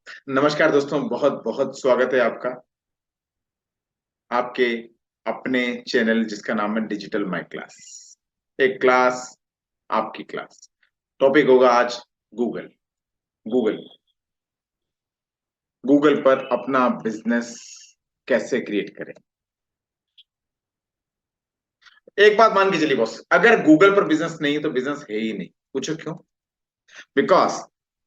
नमस्कार दोस्तों, बहुत बहुत स्वागत है आपका आपके अपने चैनल जिसका नाम है डिजिटल माई क्लास। एक क्लास, आपकी क्लास। टॉपिक होगा आज गूगल। गूगल गूगल पर अपना बिजनेस कैसे क्रिएट करें। एक बात मान के चलिए बॉस, अगर गूगल पर बिजनेस नहीं तो बिजनेस है ही नहीं। पूछो क्यों? बिकॉज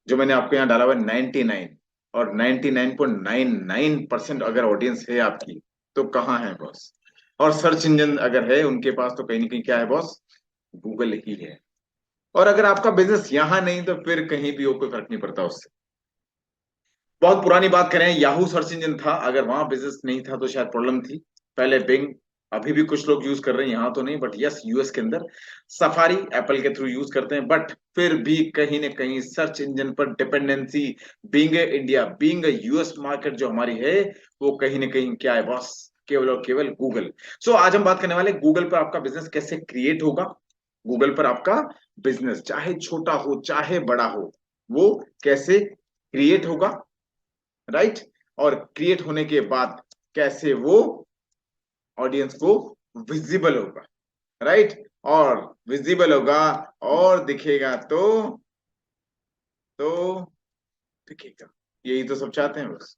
जो मैंने आपको यहाँ डाला हुआ 99 और 99.99% अगर ऑडियंस है आपकी, तो कहाँ है बॉस? और सर्च इंजन अगर है उनके पास, तो कहीं ना कहीं क्या है बॉस? गूगल ही है। और अगर आपका बिजनेस यहाँ नहीं तो फिर कहीं भी हो, कोई फर्क नहीं पड़ता उससे। बहुत पुरानी बात करें, याहू सर्च इंजन था, अगर वहां बिजनेस नहीं था तो शायद प्रॉब्लम थी। पहले बिंग, अभी भी कुछ लोग यूज कर रहे हैं, यहाँ तो नहीं, बट यस यूएस के अंदर सफारी एप्पल के थ्रू यूज करते हैं, बट फिर भी कहीं ना कहीं सर्च इंजन पर dependency, being India, being US market जो हमारी है, वो कहीं ना कहीं क्या है बॉस? केवल और केवल गूगल। सो आज हम बात करने वाले गूगल पर आपका बिजनेस कैसे क्रिएट होगा। गूगल पर आपका बिजनेस चाहे छोटा हो चाहे बड़ा हो, वो कैसे क्रिएट होगा, राइट? और क्रिएट होने के बाद कैसे वो ऑडियंस को विजिबल होगा, राइट? और विजिबल होगा और दिखेगा तो दिखेगा। यही तो सब चाहते हैं बस।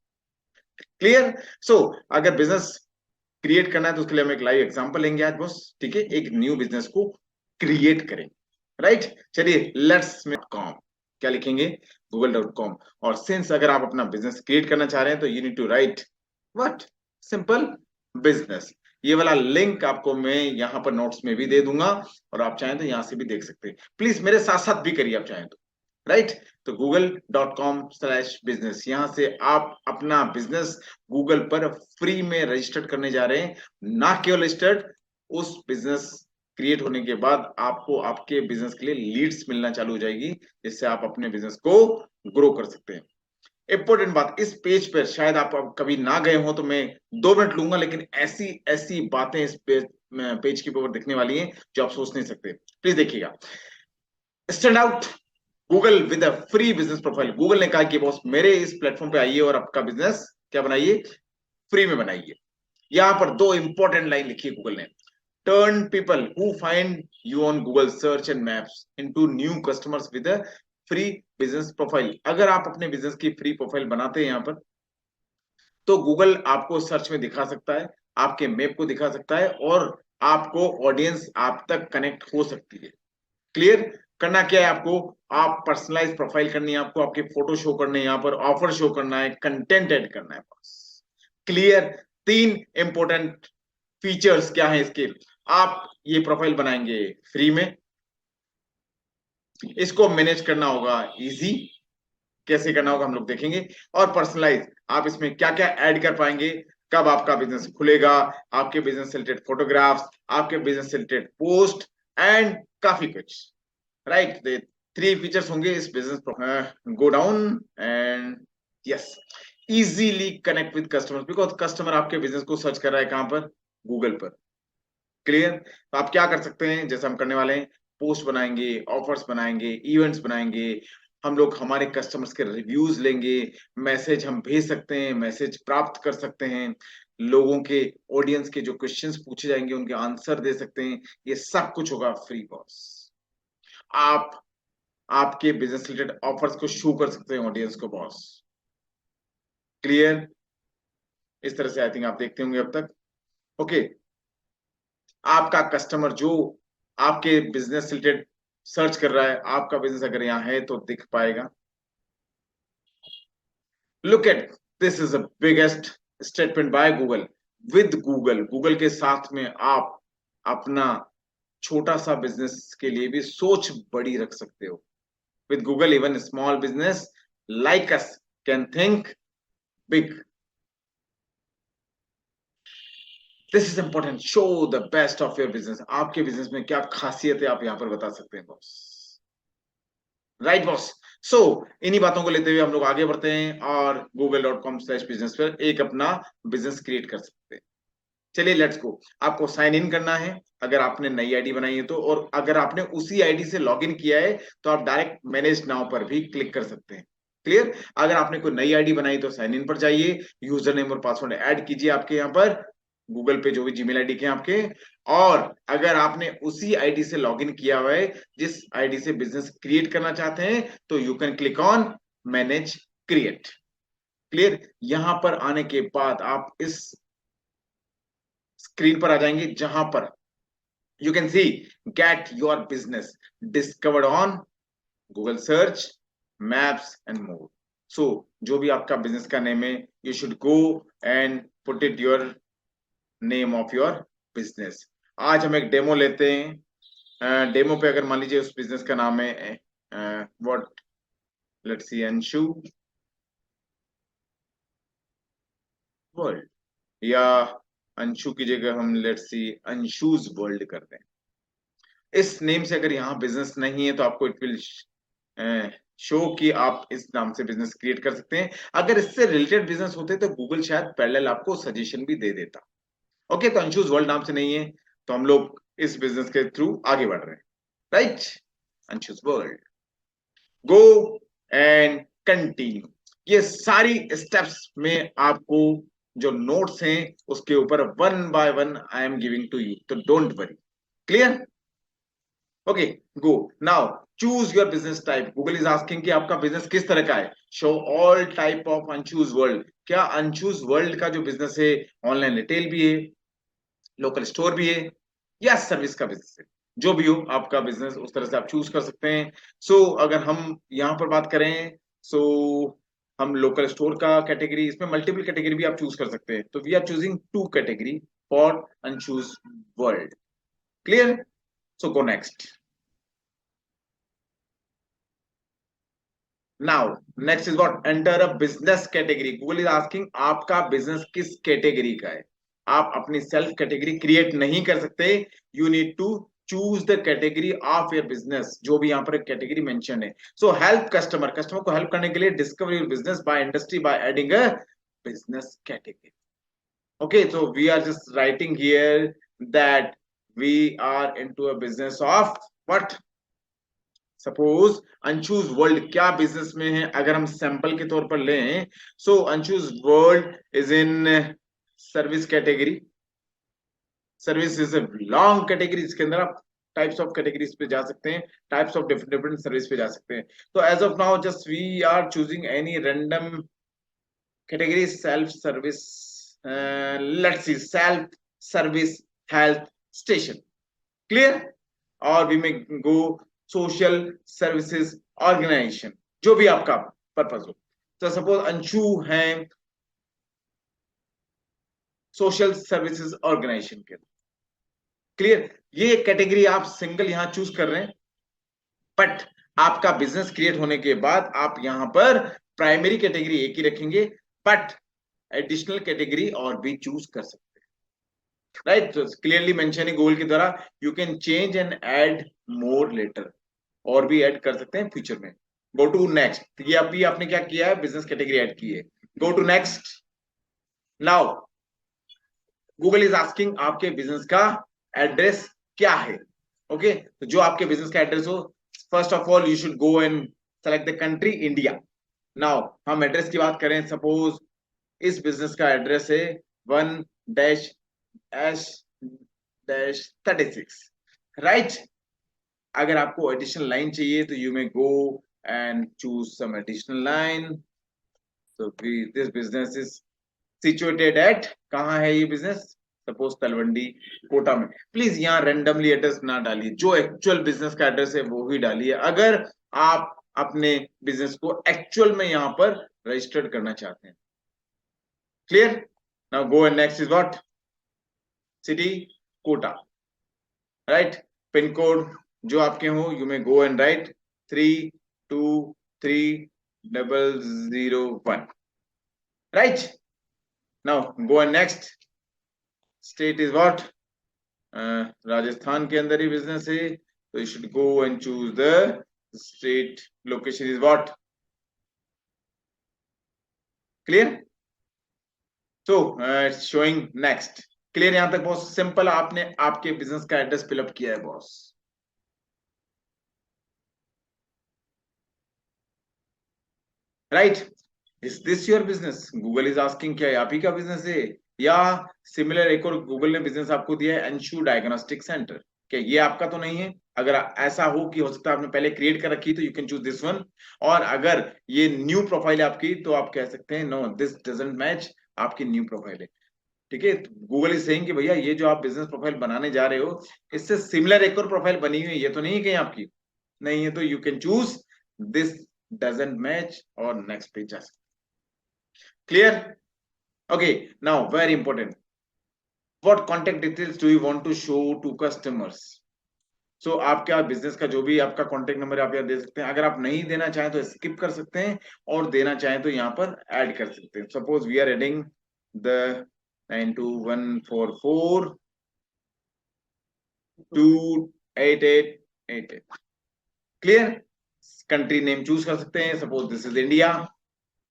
क्लियर? सो अगर बिजनेस क्रिएट करना है तो उसके लिए हम एक लाइव एग्जांपल लेंगे आज बॉस। ठीक है, एक न्यू बिजनेस को क्रिएट करें, राइट? चलिए लेट्स कॉम, क्या लिखेंगे? google.com। और सिंस अगर आप अपना बिजनेस क्रिएट करना चाह रहे हैं तो you need to write what? Simple business. ये वाला लिंक आपको मैं यहाँ पर नोट्स में भी दे दूंगा, और आप चाहें तो यहाँ से भी देख सकते हैं। प्लीज मेरे साथ साथ भी करिए आप चाहें तो, राइट? तो google.com/business, यहां से आप अपना बिजनेस गूगल पर फ्री में रजिस्टर्ड करने जा रहे हैं। ना केवल रजिस्टर्ड, उस बिजनेस क्रिएट होने के बाद आपको आपके बिजनेस के लिए लीड्स मिलना चालू हो जाएगी, जिससे आप अपने बिजनेस को ग्रो कर सकते हैं। इंपॉर्टेंट बात, इस पेज पर शायद आप कभी ना गए हो तो मैं 2 मिनट लूंगा, लेकिन ऐसी ऐसी बातें इस पेज के ऊपर दिखने वाली हैं जो आप सोच नहीं सकते। प्लीज देखिएगा। Stand out Google with a free business profile. Google ने कहा कि बॉस मेरे इस प्लेटफॉर्म पे आइए और आपका बिजनेस क्या बनाइए? फ्री में बनाइए। यहां पर 2 इंपॉर्टेंट लाइन लिखी है गूगल ने। Turn people who find you on Google search and maps into new customers with a free business profile. अगर आप अपने बिजनेस की फ्री प्रोफाइल बनाते हैं यहाँ पर, तो गूगल आपको सर्च में दिखा सकता है, आपके मैप को दिखा सकता है, और आपको ऑडियंस आप तक कनेक्ट हो सकती है। क्लियर? करना क्या है आपको? आप पर्सनलाइज प्रोफाइल करनी है आपको, आपके फोटो शो करने हैं, यहाँ पर ऑफर शो करना है, कंटेंट ऐड करना है बस। क्लियर? 3 इंपॉर्टेंट फीचर्स क्या है इसके। आप ये प्रोफाइल बनाएंगे फ्री में, इसको मैनेज करना होगा इजी, कैसे करना होगा हम लोग देखेंगे। और पर्सनलाइज, आप इसमें क्या क्या ऐड कर पाएंगे, कब आपका बिजनेस खुलेगा, आपके बिजनेस से रिलेटेड फोटोग्राफ्स, आपके बिजनेस से रिलेटेड पोस्ट, एंड काफी कुछ, राइट? 3 फीचर्स होंगे इस business. Go down and yes, easily connect with customer, because customer आपके बिजनेस को सर्च कर रहा है कहां पर? गूगल पर। क्लियर? तो आप क्या कर सकते हैं, जैसे हम करने वाले हैं, पोस्ट बनाएंगे, ऑफर्स बनाएंगे, इवेंट्स बनाएंगे, हम लोग हमारे कस्टमर्स के रिव्यूज लेंगे, मैसेज हम भेज सकते हैं, मैसेज प्राप्त कर सकते हैं, लोगों के, ऑडियंस के जो क्वेश्चंस पूछे जाएंगे उनके आंसर दे सकते हैं। ये सब कुछ होगा फ्री बॉस। आप आपके बिजनेस रिलेटेड ऑफर्स को शो कर सकते हैं ऑडियंस को बॉस। क्लियर? इस तरह से आई थिंक आप देखते होंगे अब तक। ओके, आपका कस्टमर जो आपके बिजनेस रिलेटेड सर्च कर रहा है, आपका बिजनेस अगर यहाँ है तो दिख पाएगा। Look at, this is the biggest statement by Google. With Google, Google के साथ में आप अपना छोटा सा बिजनेस के लिए भी सोच बड़ी रख सकते हो। With Google even small business like us can think big. This is important, show the best of your business. आपके बिजनेस में क्या खासियत है आप यहां पर बता सकते हैं बॉस, राइट बॉस? सो इन्हीं बातों को लेते हुए हम लोग आगे बढ़ते हैं और google.com/business पर एक अपना बिजनेस क्रिएट कर सकते हैं। चलिए लेट्स गो। आपको साइन इन करना है अगर आपने नई आईडी बनाई है तो, और अगर आपने उसी आईडी से लॉगिन किया है तो आप डायरेक्ट मैनेज नाउ पर भी क्लिक कर सकते हैं। क्लियर। अगर आपने कोई नई आईडी बनाई तो साइन इन पर जाइए, यूजर नेम और पासवर्ड ऐड कीजिए आपके यहाँ पर गूगल पे जो भी जीमेल आईडी के आपके। और अगर आपने उसी आईडी से लॉगिन किया हुआ है जिस आईडी से बिजनेस क्रिएट करना चाहते हैं, तो you can click on manage create. Clear. यहां पर आने के बाद आप इस स्क्रीन पर आ जाएंगे जहां पर you can see get your business discovered on Google search, maps and more. So जो भी आपका बिजनेस का नेम है, you should go and put it your name of your business. आज हम एक डेमो लेते हैं। डेमो पे अगर मान लीजिए उस बिजनेस का नाम है what, let's see Anshu world, या अंशु की जगह हम लेट्स सी अंशुज वर्ल्ड करते हैं। इस नेम से अगर यहाँ बिजनेस नहीं है तो आपको इट विल शो कि आप इस नाम से बिजनेस क्रिएट कर सकते हैं। अगर इससे रिलेटेड बिजनेस होते तो गूगल शायद पैरेलल आपको सजेशन भी दे देता। ओके, तो अंशुज वर्ल्ड नाम से नहीं है, तो हम लोग इस बिजनेस के थ्रू आगे बढ़ रहे हैं। Right, Anshu's world, go and continue. ये सारी स्टेप्स में आपको जो नोट्स हैं उसके ऊपर one by one I am giving to you, तो don't worry. Clear. Okay, go now choose your business type. Google is asking कि आपका बिजनेस किस तरह का है। Show all type of Anshu's world. क्या अनचूज वर्ल्ड का जो बिजनेस है ऑनलाइन रिटेल भी है, लोकल स्टोर भी है, या सर्विस का बिजनेस है, जो भी हो आपका बिजनेस उस तरह से आप चूज कर सकते हैं। अगर हम यहाँ पर बात करें, हम लोकल स्टोर का कैटेगरी, इसमें मल्टीपल कैटेगरी भी आप चूज कर सकते हैं। तो we are choosing 2 category for Anshu's world. Clear. Go next. Now next is what, enter a business category. Google is asking आपका बिजनेस किस कैटेगरी का है। आप अपनी सेल्फ कैटेगरी क्रिएट नहीं कर सकते, you need to choose the category of your business, जो भी यहाँ पर एक कैटेगरी मेंशन है। हेल्प कस्टमर, कस्टमर को हेल्प करने के लिए discover your business by industry by adding a business category. Okay, so we are just writing here that we are into a business of what, suppose Anshu's world क्या business में है, अगर हम sample के तौर पर लें। Anshu's world is in service category. Service is a long category, इसके अंदर आप टाइप्स ऑफ कैटेगरीज पे जा सकते हैं, types of different different service पे जा सकते हैं। तो as of now just we are choosing any random category, self service, let's see self service health station. Clear. और we may go social services organization, जो भी आपका पर्पज हो। तो सपोज अंशु है सोशल सर्विसेज ऑर्गेनाइजेशन के। क्लियर। ये category आप सिंगल यहां चूज कर रहे हैं, बट आपका बिजनेस क्रिएट होने के बाद आप यहां पर प्राइमरी कैटेगरी एक ही रखेंगे, बट एडिशनल कैटेगरी और भी चूज कर सकते हैं। राइट, तो क्लियरली मेंशन है गूगल के द्वारा, you can change and add more letter, और भी ऐड कर सकते हैं फ्यूचर में। Go to next. ये अभी आपने क्या किया है, बिजनेस कैटेगरी ऐड की है। Go to next. Now Google is asking आपके बिजनेस का एड्रेस क्या है। ओके, तो जो आपके बिजनेस का एड्रेस हो, first of all you should go and select the country India. Now हम एड्रेस की बात करें, सपोज इस बिजनेस का एड्रेस है 1-S-36, राइट। अगर आपको एडिशनल लाइन चाहिए तो you may go and choose some additional line. तो this business is situated at, कहाँ है ये बिजनेस, सपोज तलवंडी कोटा में। प्लीज यहाँ रेंडमली एड्रेस ना डालिए, जो एक्चुअल बिजनेस का एड्रेस है वो ही डालिए, अगर आप अपने बिजनेस को एक्चुअल में यहाँ पर रजिस्टर्ड करना चाहते हैं। Clear. Now go and next is what, city Kota, right. Pin code जो आपके हो, you may go and write 323001, right. Now go and next. State is what, Rajasthan के अंदर ही बिजनेस है, तो you should go and choose the state. Location is what, clear. Showing next. Clear. यहां तक बहुत सिंपल, आपने आपके बिजनेस का एड्रेस फिलअप किया है boss. Right? Is this your business? Google is asking, क्या ये आप ही का बिजनेस है? या सिमिलर एक और गूगल ने बिजनेस आपको दिया है, अंशु डायग्नोस्टिक सेंटर, क्या ये आपका तो नहीं है? अगर ऐसा हो कि हो सकता है आपने पहले क्रिएट कर रखी, तो you can choose this one. और अगर ये न्यू प्रोफाइल है आपकी, तो आप कह सकते हैं नो दिस डजंट मैच, आपकी न्यू प्रोफाइल है। ठीक है, गूगल इज सेइंग कि भैया ये जो आप बिजनेस प्रोफाइल बनाने जा रहे हो, इससे सिमिलर एक और प्रोफाइल बनी हुई है, ये तो नहीं है कहीं आपकी, नहीं है, तो you can choose this doesn't match और नेक्स्ट पेज जा सकते। Clear? Okay, now very important, what contact details do you want to show to customers? So आपका बिजनेस का जो भी आपका कॉन्टेक्ट नंबर आप यहाँ दे सकते हैं, अगर आप नहीं देना चाहें तो स्किप कर सकते हैं, और देना चाहें तो यहाँ पर ऐड कर सकते हैं। Suppose we are adding the 9214428888। Clear? Country name choose कर सकते हैं, suppose this is India.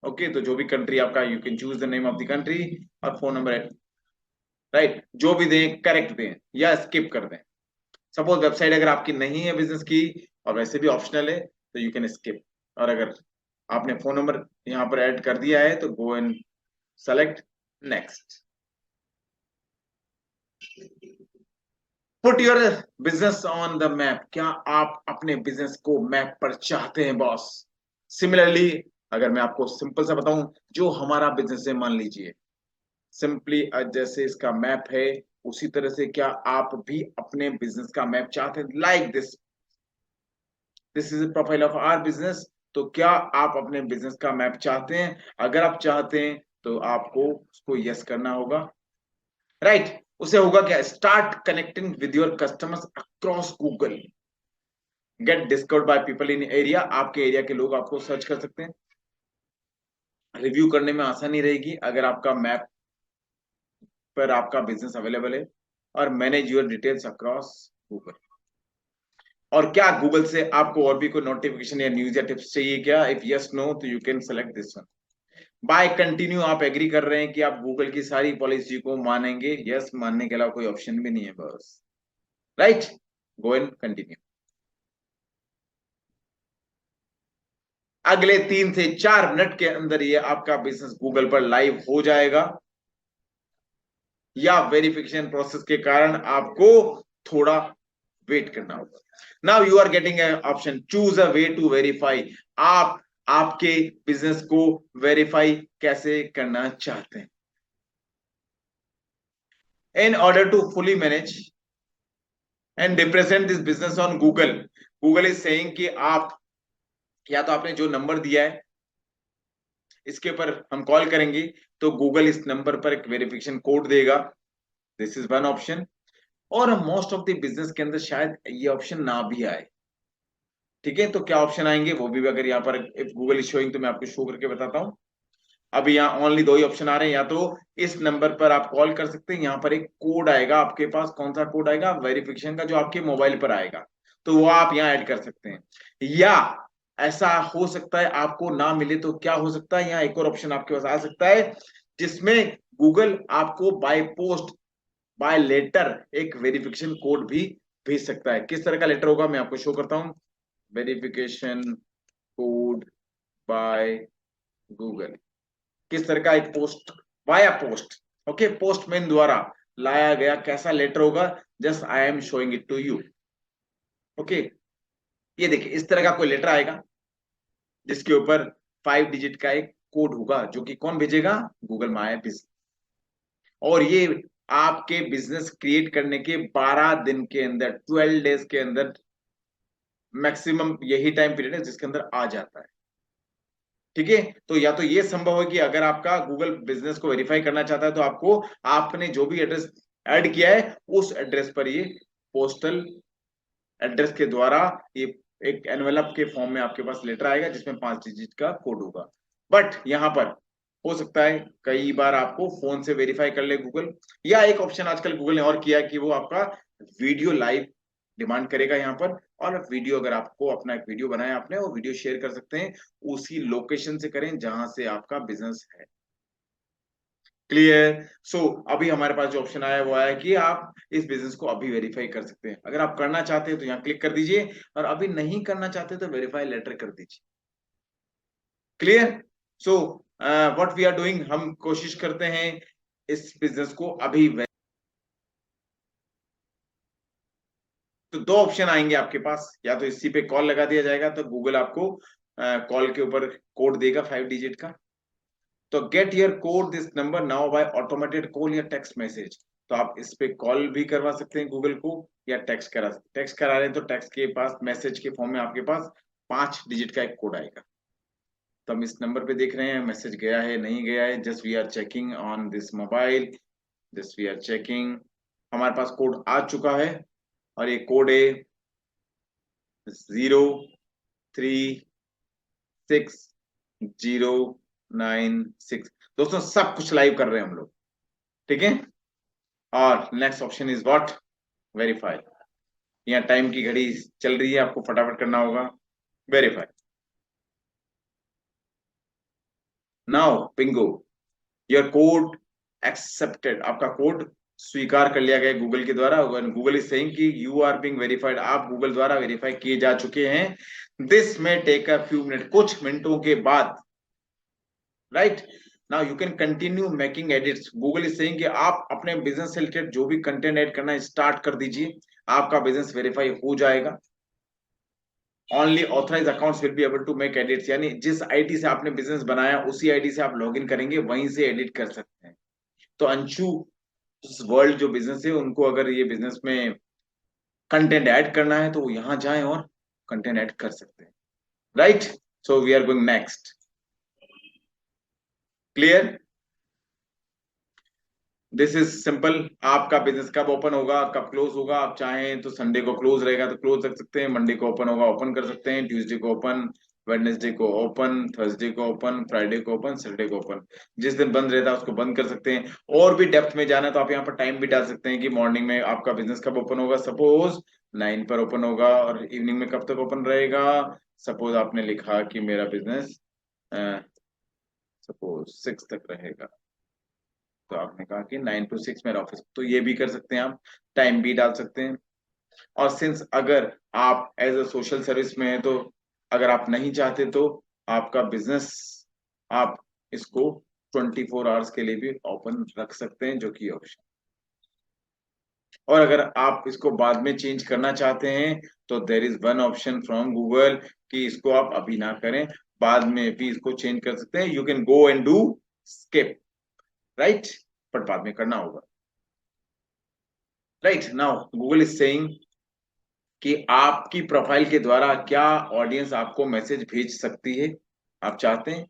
Okay, तो जो भी कंट्री आपका, you can choose the name of the country, और फोन नंबर, राइट, जो भी दें करेक्ट दें या स्किप कर दें। सपोज वेबसाइट अगर आपकी नहीं है बिजनेस की, और वैसे भी ऑप्शनल है, तो यू कैन स्किप। और अगर आपने फोन नंबर यहाँ पर ऐड कर दिया है, तो go and select next. Put your business on the map, क्या आप अपने बिजनेस को मैप पर चाहते हैं बॉस? सिमिलरली, अगर मैं आपको सिंपल सा बताऊं, जो हमारा बिजनेस है, मान लीजिए सिंपली जैसे इसका मैप है, उसी तरह से क्या आप भी अपने बिजनेस का मैप चाहते हैं? Like this, this is profile of our business. तो क्या आप अपने बिजनेस का मैप चाहते हैं? अगर आप चाहते हैं तो आपको उसको यस करना होगा, राइट? उसे होगा क्या, start connecting with your customers across Google, get discovered by people in area, आपके एरिया के लोग आपको सर्च कर सकते हैं, रिव्यू करने में आसानी रहेगी अगर आपका मैप पर आपका बिजनेस अवेलेबल है, और manage your details across Google. और क्या गूगल से आपको और भी कोई नोटिफिकेशन या न्यूज या टिप्स चाहिए क्या? इफ यस नो, तो you can select this one. By continue, आप एग्री कर रहे हैं कि आप गूगल की सारी पॉलिसी को मानेंगे? यस, मानने के अलावा कोई ऑप्शन भी नहीं है बस, राइट? Go and continue. अगले 3 से 4 मिनट के अंदर ये आपका बिजनेस गूगल पर लाइव हो जाएगा, या वेरिफिकेशन प्रोसेस के कारण आपको थोड़ा वेट करना होगा। Now you are getting option, choose a way to verify, आप आपके बिजनेस को वेरीफाई कैसे करना चाहते हैं? In order to fully manage and represent this business on Google, Google is saying कि आप, या तो आपने जो नंबर दिया है इसके ऊपर हम कॉल करेंगे, तो गूगल इस नंबर पर एक वेरिफिकेशन कोड देगा, दिस इज वन ऑप्शन। और मोस्ट ऑफ द बिजनेस के अंदर शायद ये ऑप्शन ना भी आए। ठीक है, तो क्या ऑप्शन आएंगे वो भी, अगर यहाँ पर इफ गूगल इज शोइंग, तो मैं आपको शो करके बताता हूँ। अभी यहाँ ओनली 2 ही ऑप्शन आ रहे हैं, या तो इस नंबर पर आप कॉल कर सकते हैं, यहाँ पर एक कोड आएगा आपके पास, कौन सा कोड आएगा? वेरिफिकेशन का, जो आपके मोबाइल पर आएगा, तो वो आप यहाँ ऐड कर सकते हैं। या ऐसा हो सकता है आपको ना मिले, तो क्या हो सकता है, यहाँ एक और ऑप्शन आपके पास आ सकता है, जिसमें गूगल आपको बाय पोस्ट, बाय लेटर एक वेरिफिकेशन कोड भी भेज सकता है। किस तरह का लेटर होगा, मैं आपको शो करता हूँ। वेरिफिकेशन कोड बाय गूगल, किस तरह का एक post, via post, okay, postman द्वारा लाया गया कैसा लेटर होगा, just I am showing it to you. Okay, ये देखिए, इस तरह का कोई लेटर आएगा, जिसके ऊपर 5 डिजिट का एक कोड होगा, जो कि कौन भेजेगा? Google my business. और ये आपके बिजनेस क्रिएट करने के 12 दिन के अंदर, 12 डेज के अंदर, मैक्सिमम यही टाइम पीरियड है जिसके अंदर आ जाता है। ठीक है, तो या तो ये संभव है कि अगर आपका गूगल बिजनेस को वेरीफाई करना चाहता है, तो आपको, आपने जो भी एड्रेस ऐड किया है, उस एड्रेस पर ये पोस्टल एड्रेस के द्वारा ये एक एनवेलप के फॉर्म में आपके पास लेटर आएगा, जिसमें 5 डिजिट का कोड होगा। बट यहाँ पर हो सकता है कई बार आपको फोन से वेरीफाई कर ले गूगल, या एक ऑप्शन आजकल गूगल ने और किया है कि वो आपका वीडियो लाइव डिमांड करेगा यहाँ पर। और वीडियो, अगर आपको अपना एक वीडियो बनाया आपने, वो वीडियो शेयर कर सकते हैं, उसी लोकेशन से करें जहां से आपका बिजनेस है। क्लियर? सो अभी हमारे पास जो ऑप्शन आया वो आया कि आप इस बिजनेस को अभी वेरीफाई कर सकते हैं। अगर आप करना चाहते हैं तो यहाँ क्लिक कर दीजिए, और अभी नहीं करना चाहते तो वेरीफाई लेटर कर दीजिए। Clear? So what we are doing, हम कोशिश करते हैं इस बिजनेस को अभी। तो दो ऑप्शन आएंगे आपके पास, या तो इसी पे कॉल लगा दिया जाएगा, तो गूगल आपको कॉल के ऊपर कोड देगा 5 डिजिट का। तो get your code this number now by automated call या टेक्स्ट मैसेज। तो आप इस पे कॉल भी करवा सकते हैं गूगल को, या टेक्स्ट करा सकते, टेक्स्ट करा रहे हैं तो टेक्स्ट के पास मैसेज के फॉर्म में आपके पास 5 डिजिट का एक कोड आएगा। तो हम इस नंबर पे देख रहे हैं मैसेज गया है नहीं गया है, just we are checking on this mobile, just we are checking. हमारे पास कोड आ चुका है, और ये कोड है 036 096। दोस्तों सब कुछ लाइव कर रहे हैं हम लोग, ठीक है। और next option is what, verify. यहाँ टाइम की घड़ी चल रही है, आपको फटाफट करना होगा verify. Now Bingo, your code accepted, आपका कोड स्वीकार कर लिया गया गूगल के द्वारा। गूगल इज सेइंग कि यू आर बीइंग वेरीफाइड, आप गूगल द्वारा वेरीफाई किए जा चुके हैं। दिस में टेक अ फ्यू मिनट, कुछ मिनटों के बाद, right. Now you can continue making edits. Google is saying कि आप अपने बिजनेस से रिलेटेड जो भी कंटेंट ऐड करना स्टार्ट कर दीजिए, आपका बिजनेस वेरीफाई हो जाएगा। Only authorise accounts will be able to make edits, यानी जिस आईडी से आपने बिजनेस बनाया उसी आईडी से आप लॉगिन करेंगे, वहीं से एडिट कर सकते हैं। तो अंशु वर्ल्ड जो बिजनेस है, उनको अगर ये बिजनेस में कंटेंट ऐड करना है तो वो यहाँ जाएं और कंटेंट ऐड कर सकते हैं, right. So we are going next. Clear, this is simple. आपका बिजनेस कब ओपन होगा कब क्लोज होगा, आप चाहें तो संडे को क्लोज रहेगा तो क्लोज रख सकते हैं, मंडे को ओपन होगा ओपन कर सकते हैं, ट्यूसडे को ओपन, वेडनेसडे को ओपन, थर्सडे को ओपन, फ्राइडे को ओपन, सैटरडे को ओपन। जिस दिन बंद रहता है उसको बंद कर सकते हैं। और भी डेप्थ में जाना है तो आप यहाँ पर टाइम भी डाल सकते हैं कि मॉर्निंग में आपका बिजनेस कब ओपन होगा, सपोज 9 पर ओपन होगा, और इवनिंग में कब तक ओपन रहेगा। सपोज आपने लिखा कि मेरा बिजनेस सपोज 6 तक रहेगा, तो आपने कहा कि 9 to 6 मेरा ऑफिस, तो ये भी कर सकते हैं, आप टाइम भी डाल सकते हैं। और सिंस अगर आप एज अ सोशल सर्विस में है, तो अगर आप नहीं चाहते तो आपका बिजनेस, आप इसको 24 आवर्स के लिए भी ओपन रख सकते हैं, जो कि ऑप्शन। और अगर आप इसको बाद में चेंज करना चाहते हैं तो there is one option from Google कि इसको आप अभी ना करें, बाद में भी इसको चेंज कर सकते हैं। You can go and do skip, right, but बाद में करना होगा, right. Now Google is saying कि आपकी प्रोफाइल के द्वारा क्या ऑडियंस आपको मैसेज भेज सकती है, आप चाहते हैं।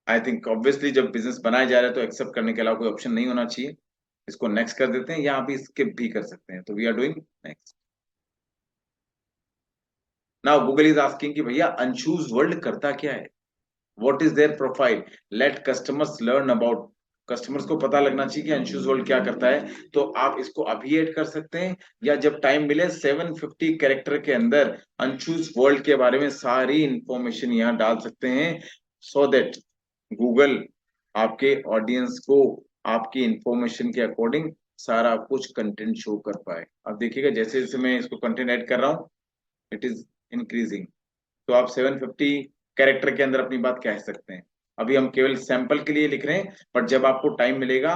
आई थिंक ऑब्वियसली जब बिजनेस बनाया जा रहा है तो एक्सेप्ट करने के अलावा कोई ऑप्शन नहीं होना चाहिए। इसको नेक्स्ट कर देते हैं, या आप स्किप भी कर सकते हैं, तो we are doing next. Now Google is asking कि भैया अनचूज वर्ल्ड करता क्या है, what is their profile, let customers learn about. Customers को पता लगना चाहिए कि अंशुज वर्ल्ड क्या करता है, तो आप इसको अभी ऐड कर सकते हैं, या जब टाइम मिले 750 कैरेक्टर के अंदर अंशुज वर्ल्ड के बारे में सारी इंफॉर्मेशन यहाँ डाल सकते हैं, सो दैट गूगल आपके ऑडियंस को आपकी इंफॉर्मेशन के अकॉर्डिंग सारा कुछ कंटेंट शो कर पाए। अब देखिएगा जैसे जैसे मैं इसको कंटेंट ऐड कर रहा हूँ, इट इज इंक्रीजिंग। तो आप 750 कैरेक्टर के अंदर अपनी बात कह सकते हैं। अभी हम केवल सैंपल के लिए लिख रहे हैं, बट जब आपको टाइम मिलेगा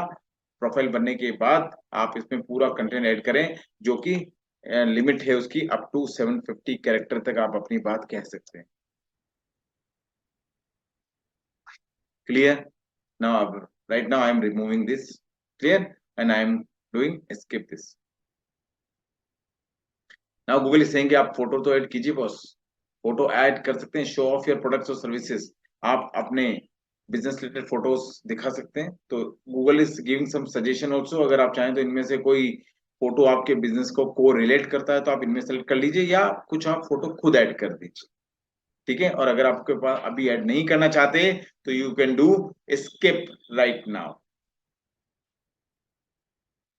प्रोफाइल बनने के बाद, आप इसमें पूरा कंटेंट ऐड करें, जो कि लिमिट है उसकी अप टू 750 कैरेक्टर तक आप अपनी बात कह सकते हैं। क्लियर, नाउ अब right now I am removing this, clear, and I am doing skip this. Now Google is saying कि आप फोटो तो ऐड कीजिए बॉस, फोटो ऐड कर सकते हैं, शो ऑफ योर प्रोडक्ट्स और सर्विसेज, आप अपने बिजनेस रिलेटेड फोटोज दिखा सकते हैं। तो Google is giving some suggestion also, अगर आप चाहें तो इनमें से कोई फोटो आपके बिजनेस को रिलेट करता है तो आप इनमें सेलेक्ट कर लीजिए, या कुछ आप फोटो खुद ऐड कर दीजिए, ठीक है। और अगर आपके पास अभी ऐड नहीं करना चाहते तो you can do skip right now.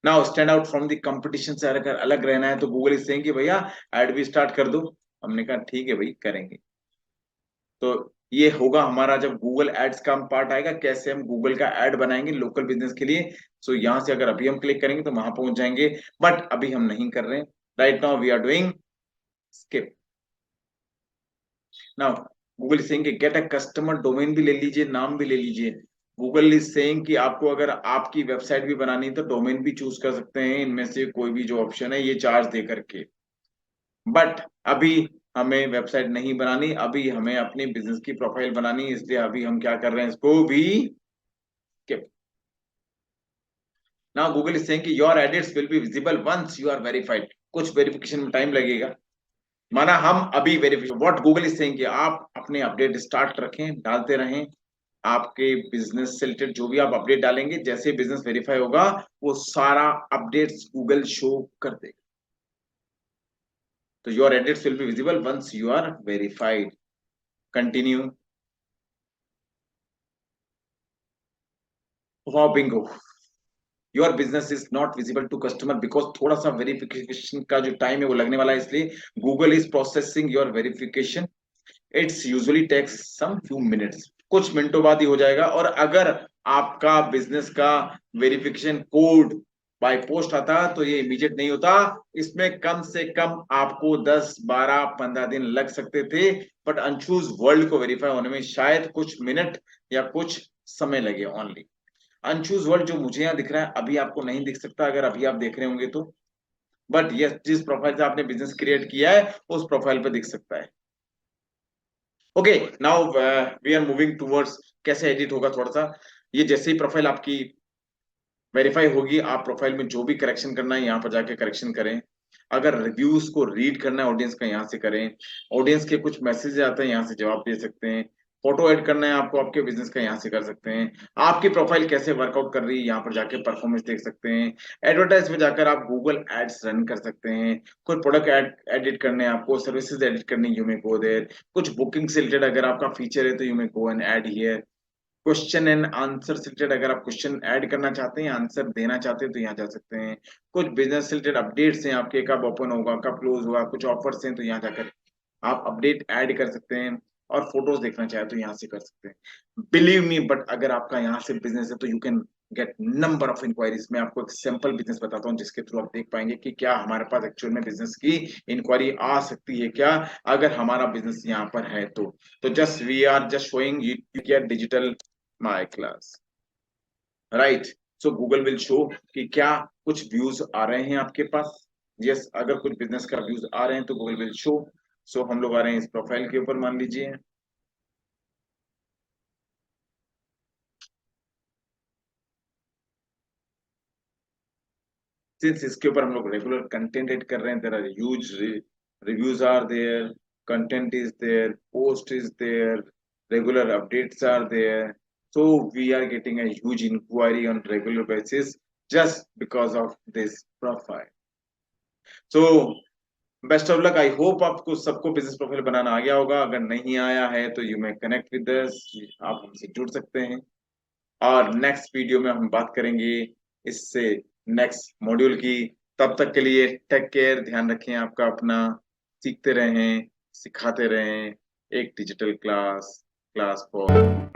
Now stand out from the competition से अगर अलग रहना है तो गूगल इज सेइंग कि भैया ऐड भी स्टार्ट कर दो। हमने कहा ठीक है भाई करेंगे। तो ये होगा हमारा जब गूगल एड्स का पार्ट आएगा, कैसे हम गूगल का एड बनाएंगे लोकल बिजनेस के लिए। सो यहाँ से अगर अभी हम क्लिक करेंगे तो वहां पहुंच जाएंगे, बट अभी हम नहीं कर रहे हैं, right now we are doing skip. Now Google is saying कि गेट अ कस्टमर डोमेन भी ले लीजिए, नाम भी ले लीजिए। गूगल इज सेइंग कि आपको अगर आपकी वेबसाइट भी बनानी है तो डोमेन भी चूज कर सकते हैं, इनमें से कोई भी जो ऑप्शन है ये चार्ज दे करके। बट अभी हमें वेबसाइट नहीं बनानी, अभी हमें अपनी बिजनेस की प्रोफाइल बनानी है, इसलिए अभी हम क्या कर रहे हैं, इसको भी नाउ गूगल इज सेइंग कि your edits will be visible once you are verified. कुछ वेरिफिकेशन में टाइम लगेगा, माना हम अभी verification, what Google is saying कि आप अपने अपडेट स्टार्ट रखें, डालते रहें। आपके बिजनेस से रिलेटेड जो भी आप अपडेट डालेंगे, जैसे बिजनेस वेरीफाई होगा वो सारा अपडेट्स गूगल शो कर देगा। तो your edits will be visible once you are verified. Continue. Wow bingo, your business is not visible to customer because थोड़ा सा वेरिफिकेशन का जो टाइम है वो लगने वाला है, इसलिए Google is processing your verification. It's usually takes some few minutes, कुछ मिनटों बाद ही हो जाएगा। और अगर आपका बिजनेस का वेरिफिकेशन कोड बाय पोस्ट आता तो ये इमीडिएट नहीं होता, इसमें कम से कम आपको 10 12 15 दिन लग सकते थे। बट अनचूज वर्ल्ड को वेरीफाई होने में शायद कुछ मिनट या कुछ समय लगे ओनली। अनचूज वर्ड जो मुझे यहाँ दिख रहा है अभी आपको नहीं दिख सकता अगर अभी आप देख रहे होंगे तो, बट यस जिस प्रोफाइल से आपने बिजनेस क्रिएट किया है उस प्रोफाइल पे दिख सकता है। Okay, now we are moving towards कैसे एडिट होगा थोड़ा सा। ये जैसे ही प्रोफाइल आपकी वेरीफाई होगी, आप प्रोफाइल में जो भी करेक्शन करना है यहाँ पर जाके करेक्शन करें। अगर रिव्यूज को रीड करना है ऑडियंस का, यहाँ से करें। ऑडियंस के कुछ मैसेज आते हैं, यहाँ से जवाब दे सकते हैं। फोटो ऐड करना है आपको आपके बिजनेस का, यहाँ से कर सकते हैं। आपकी प्रोफाइल कैसे वर्कआउट कर रही है, यहाँ पर जाके परफॉर्मेंस देख सकते हैं। एडवर्टाइज में जाकर आप गूगल एड्स रन कर सकते हैं। कोई प्रोडक्ट एडिट करने हैं आपको, सर्विसेज एडिट करनी, यू मे गो देयर। कुछ बुकिंग से रिलेटेड अगर आपका फीचर है तो you may go and add here. Question and answer से रिलेटेड अगर आप क्वेश्चन ऐड करना चाहते हैं, आंसर देना चाहते हैं तो यहाँ जा सकते हैं। कुछ बिजनेस से रिलेटेड अपडेट्स हैं आपके, कब ओपन होगा, कब क्लोज होगा, कुछ ऑफर्स हैं तो यहाँ जाकर आप अपडेट ऐड कर सकते हैं। और फोटोज देखना चाहे तो यहाँ से कर सकते हैं। बिलीव मी, बट अगर आपका यहाँ से बिजनेस है तो you can get number of enquiries. मैं आपको एक सिंपल बिजनेस बताता हूँ जिसके थ्रू आप देख पाएंगे कि क्या हमारे पास एक्चुअल में बिजनेस की इंक्वायरी आ सकती है क्या, अगर हमारा बिजनेस यहाँ पर है तो just we are just showing you get digital my class, right. So Google will show कि क्या कुछ व्यूज आ रहे हैं आपके पास। यस, अगर कुछ बिजनेस का व्यूज आ रहे हैं तो गूगल विल शो। सो हम लोग आ रहे हैं इस प्रोफाइल के ऊपर, मान लीजिए। सिंस इसके ऊपर हम लोग रेगुलर कंटेंट एड कर रहे हैं, there are huge reviews are there, content is there, post is there, regular updates are there. So we are getting a huge inquiry on regular basis just because of this profile. So best of luck, I hope आपको सबको business profile बनाना आ गया होगा। अगर नहीं आया है तो you may connect with us, आप हमसे जुड़ सकते हैं। और नेक्स्ट वीडियो में हम बात करेंगे इससे नेक्स्ट मॉड्यूल की। तब तक के लिए टेक केयर, ध्यान रखें आपका अपना, सीखते रहें, सिखाते रहें। एक डिजिटल क्लास, क्लास फॉर